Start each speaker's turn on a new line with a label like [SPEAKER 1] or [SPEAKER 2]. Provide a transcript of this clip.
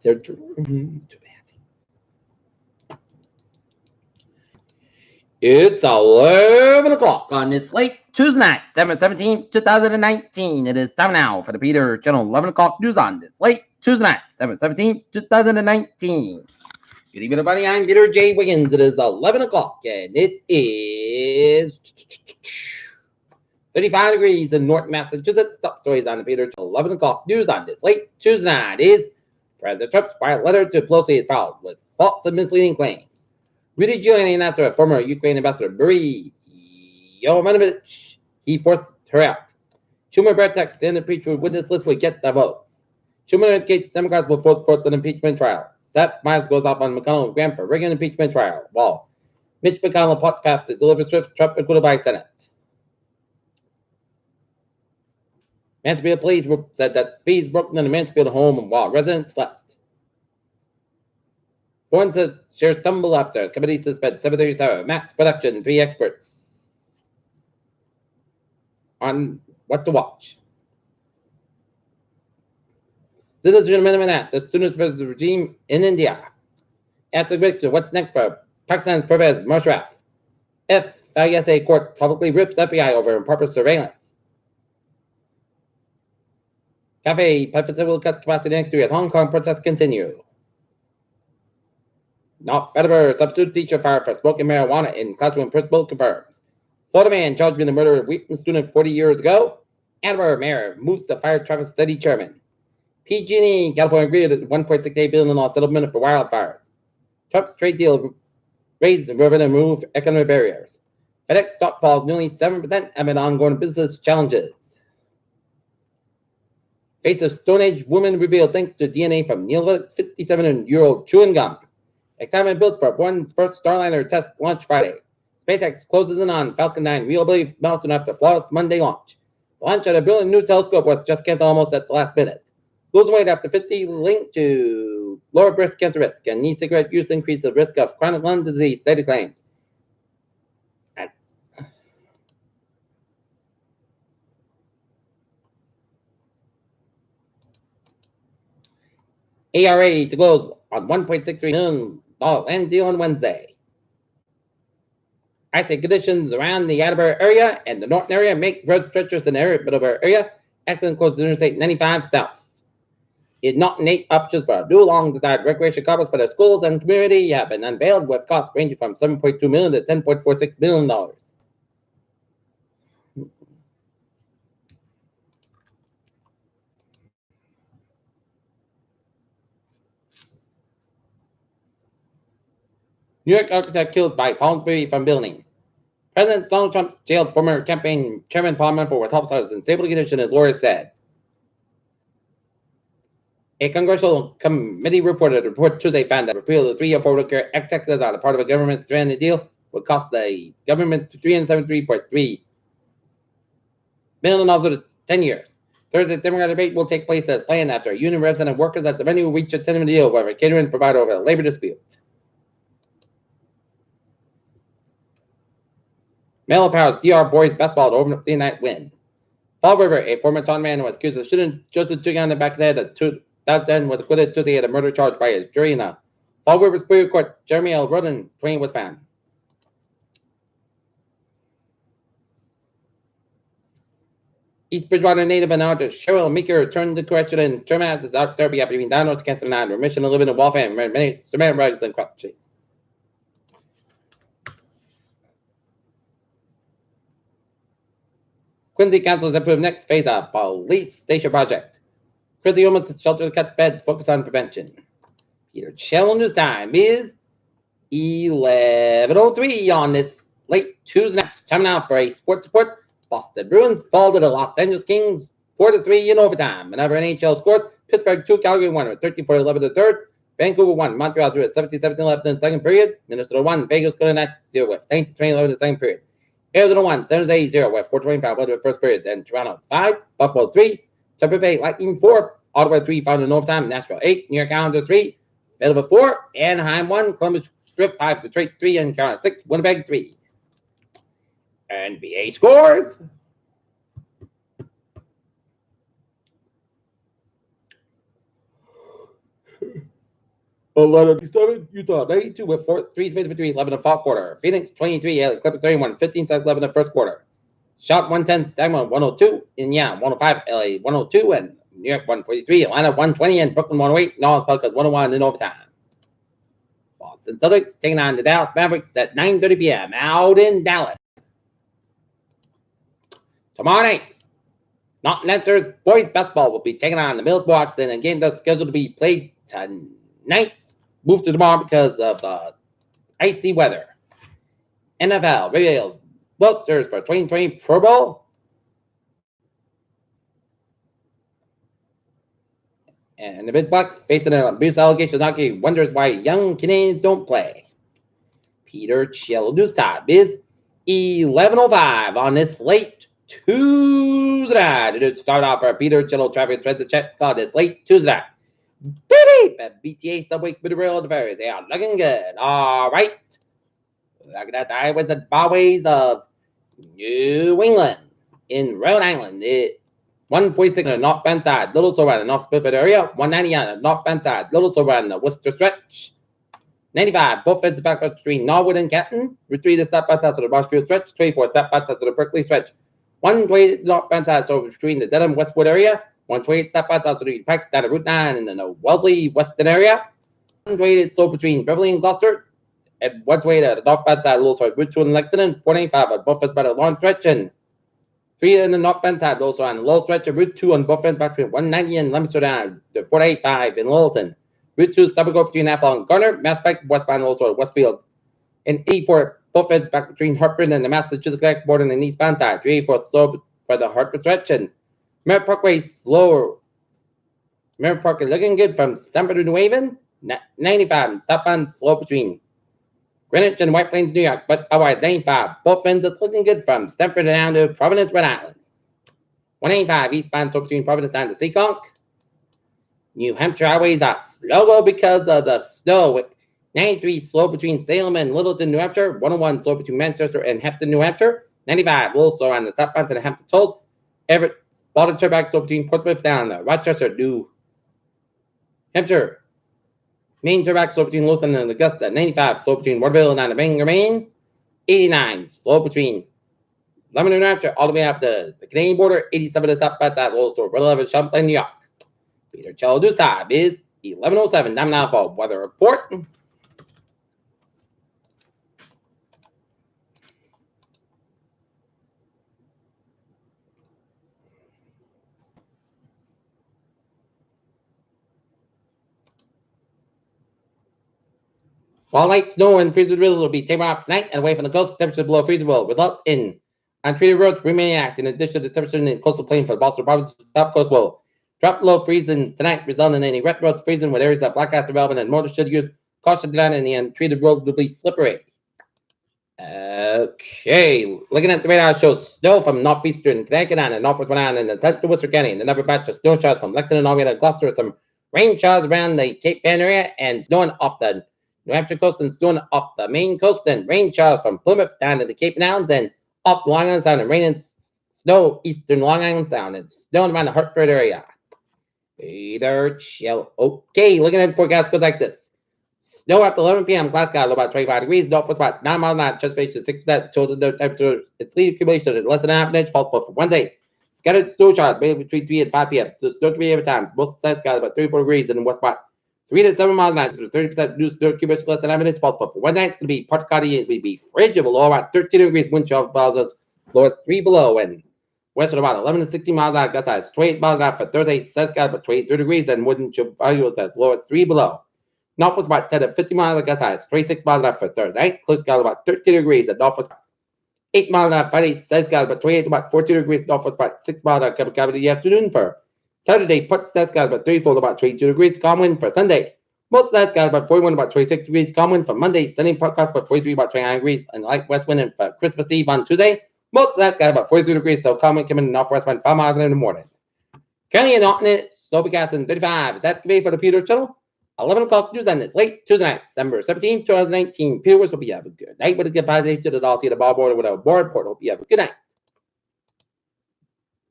[SPEAKER 1] They're too bad. It's 11 o'clock on this late Tuesday night, December 17th, 2019. It is time now for the Peter Channel 11 o'clock news on this late Tuesday night, December 17th, 2019. Good evening, everybody. I'm Peter J. Wiggins. It is 11 o'clock, and it is 35 degrees in North Massachusetts. Top stories on the Peter Channel 11 o'clock news on this late Tuesday night is President Trump's private letter to Pelosi is filed with false and misleading claims. Rudy Giuliani announced a former Ukraine ambassador, Marie Yovanovitch, he forced her out. Schumer pretext the impeachment witness list would get the votes. Schumer indicates Democrats will force courts on impeachment trial. Seth Meyers goes off on McConnell and Graham for Reagan impeachment trial. While Mitch McConnell podcast to deliver swift Trump acquitted by Senate. Mansfield police said that thieves broke into the Mansfield home while residents slept. Warren says shares stumble after committee suspends 737 Max production. 3 experts on what to watch. Citizen Amendment Act, the students versus the regime in India. After victory, what's next for Pakistan's Pervez Musharraf? FISA court publicly rips FBI over improper surveillance. Cafe Pacific will cut capacity next year as Hong Kong protests continue. Not Federer, substitute teacher fired for smoking marijuana in classroom principal confirms. Florida man charged in the murder of Wheaton student 40 years ago. Attleboro mayor moves to fire traffic study chairman. PG&E, California agreed to $1.68 billion settlement for wildfires. Trump's trade deal raised revenue and removed economic barriers. FedEx stock falls nearly 7% amid ongoing business challenges. Face of Stone Age woman revealed thanks to DNA from Neolithic 57-year-old chewing gum. Excitement builds for one's first Starliner test launch Friday. SpaceX closes in on Falcon 9 reliability milestone after flawless Monday launch. The launch of a brilliant new telescope was just canceled almost at the last minute. Losing weight after 50 linked to lower breast cancer risk, and e-cigarette use increases the risk of chronic lung disease, study claims. ARA to close on $1.63 million land deal on Wednesday. Icy conditions around the Attleboro area and the Norton area make roads treacherous in the Attleboro area. Accident closes Interstate 95 south. It not innate options for new long-desired recreation commons for the schools and community have been unveiled with costs ranging from $7.2 million to $10.46 million. New York architect killed by falling debris from building. President Donald Trump's jailed former campaign chairman Paul Manafort was helped in stable condition, as lawyers said. A congressional committee report Tuesday found that repeal of the 3-year Affordable Care Act taxes on a part of a government's stranded deal would cost the government $373.3 million over 10 years. Thursday's Democratic debate will take place as planned after union reps and workers at the venue reach a tentative deal with a catering provider over a labor dispute. Melo Powers DR boys basketball to open up the night win. Fall River, a former Taunton man who was accused of shooting Joseph Dugan on the back of the head at 2010, was acquitted Tuesday at a murder charge by a jury in a Fall River Superior Court. Jeremy L. Rodden, 20, was found. East Bridgewater native and author Cheryl Meeker returned to correction and terminated his art therapy after being diagnosed with cancer and remission and living in Waltham, many cement rugs and crutches. Quincy Council has approved next phase of police station project. Quincy Homeless Shelter to cut beds, focus on prevention. Peter Challenger's time is 11:03 on this late Tuesday night. Time now for a sports report. Boston Bruins fall to the Los Angeles Kings 4-3 in overtime. Another NHL scores. Pittsburgh 2, Calgary 1 with 13-11 the third. Vancouver 1, Montreal 3 with 17-11 in the second period. Minnesota 1, Vegas Golden Knights 0 with 19-11 in the second period. Arizona 1, San Jose 0 with 4:25 left in the first period. Then Toronto 5, Buffalo 3, Tampa Bay Lightning 4, Ottawa 3 found in overtime. Nashville 8, New York Islanders 3, Philadelphia 4, Anaheim 1, Columbus Strip 5, Detroit 3, and Carolina 6, Winnipeg 3. NBA scores. 11-7, Utah 92 with 3 victory, 11 in the fourth quarter. Phoenix 23, LA Clippers 31, 15 7 11 in the first quarter. Shot 110, Sacramento 102, Indiana 105, LA 102, and New York 143, Atlanta 120, and Brooklyn 108. New Orleans Pelicans 101 in overtime. Boston Celtics taking on the Dallas Mavericks at 9:30 p.m. out in Dallas. Tomorrow night, Not Lancers boys basketball will be taking on the Mills Bucks in a game that's scheduled to be played tonight. Moved to tomorrow because of the icy weather. NFL reveals boosters for 2020 Pro Bowl. And the Big Buck facing an abuse allegation hockey wonders why young Canadians don't play. Peter Chill news time is 11:05 on this late Tuesday night. It start off for Peter Chill traffic transit check called this late Tuesday night. Beep, BTA subway with the rail affairs. They are looking good. All right. Look at the highways and byways of New England in Rhode Island. 146 on the northbound side, Little Silver on the North Spifford area. 190 on the northbound side, Little Silver on the Worcester stretch. 95, both ends back between Norwood and Canton. Route 3 to southbound side to the Marshfield stretch. 24 southbound side to the Berkeley stretch. 128 northbound side, so between the Dedham Westwood area. 128 southbound side to the Pike down to Route 9 in the Wellesley Western area. 128 so between Beverly and Gloucester. And 128 at the northbound side, Little Route 2 in Lexington. 495 at both ends by the long stretch. And 3 in the northbound side, also on the low stretch of Route 2 on both ends back between 190 and Leominster down to 485 in Littleton. Route 2 stop and go between Athol and Garner, Masspike, westbound also at Westfield. And 84 both ends back between Hartford and the Massachusetts Connect border on the eastbound side. 384 slow for the Hartford stretch and Merritt Parkway slower. Merritt Parkway looking good from Stamford to New Haven. 95 stopbound slow between Greenwich and White Plains, New York, but otherwise 95. Both ends it's looking good from Stamford down to Providence, Rhode Island. 185 eastbound slow between Providence down to Seekonk. New Hampshire highways are slow because of the snow. 93 slow between Salem and Littleton, New Hampshire. 101 slow between Manchester and Hampton, New Hampshire. 95 little slow on the southbound side of Hampton Tolls. Everett spotted turback slow between Portsmouth down to Rochester, New Hampshire. Main turback slow between Lewiston and Augusta. 95 slow between Waterville and down to Bangor, Maine. 89 slow between Lebanon, New Hampshire, all the way up to the Canadian border. 87 to southbound side, little slow, 11 Champlain, New York. Peter Cello Dusab is 11:07. Time now for weather report. While light snow and freezing drizzle will be taken off tonight and away from the coast, temperature below freezing will result in untreated roads remaining acts. In addition, the temperature in the coastal plain for the Boston province, the top coast will drop below freezing tonight, resulting in any wet roads freezing with areas of black ice are relevant, and motorists should use caution to that, and the untreated roads will be slippery. Okay, looking at the radar shows snow from northeastern Connecticut and northwest Rhode Island and the central Worcester County, and another batch of snow showers from Lexington all the way to Gloucester, some rain showers around the Cape Ann area, and snowing off the New Hampshire coast and snowing off the Maine coast, and rain showers from Plymouth down to the Cape Mountains and off the Long Island Sound, and rain and snow eastern Long Island Sound, and snowing around the Hartford area. Peter Chill. Okay, looking at the forecast goes like this. Snow after 11 p.m. Glasgow, low about 25 degrees. Northwest about 9 miles an hour. Anticipation 6%. Total temperature. Its lead accumulation is less than half an inch. Possible for Wednesday. Scattered snow showers mainly between 3 and 5 p.m. So snow 3 every time. Most of the side about 34 degrees in the west spot. 3 to 7 miles an hour. So 30% new snow accumulation less than half an inch. Possible for Wednesday. It's going to be partly cloudy. It will be frigid below about 13 degrees. Wind chill allows us low at 3 below. And west at about 11 to 16 miles an hour. Gust size 28 miles an hour for Thursday. Saskatchewan about 23 degrees. And wind chill values as low as 3 below. Northwest about 10 to 50 miles an hour, gust size 26 miles an hour for Thursday. Close sky about 13 degrees at northwest 8 miles an hour. Friday, south sky about 28 to about 14 degrees. Northwest about 6 miles an hour. Cavity in the afternoon for Saturday. Put south sky about 34 to about 22 degrees. Calm wind for Sunday. Most south sky about 41 to about 26 degrees. Calm wind for Monday. Sunny part cross about 43 about 29 degrees. And light west wind and for Christmas Eve on Tuesday. Most south sky about 43 degrees. So calm wind coming in northwest wind 5 miles in the morning. Currently in alternate overcast in 35. That's the way for the Peter Channel. 11 o'clock news on this late Tuesday night, December 17, 2019. Peter, hope you have a good night with a good positive to the all see the ball board or whatever board. Hope you have a good night.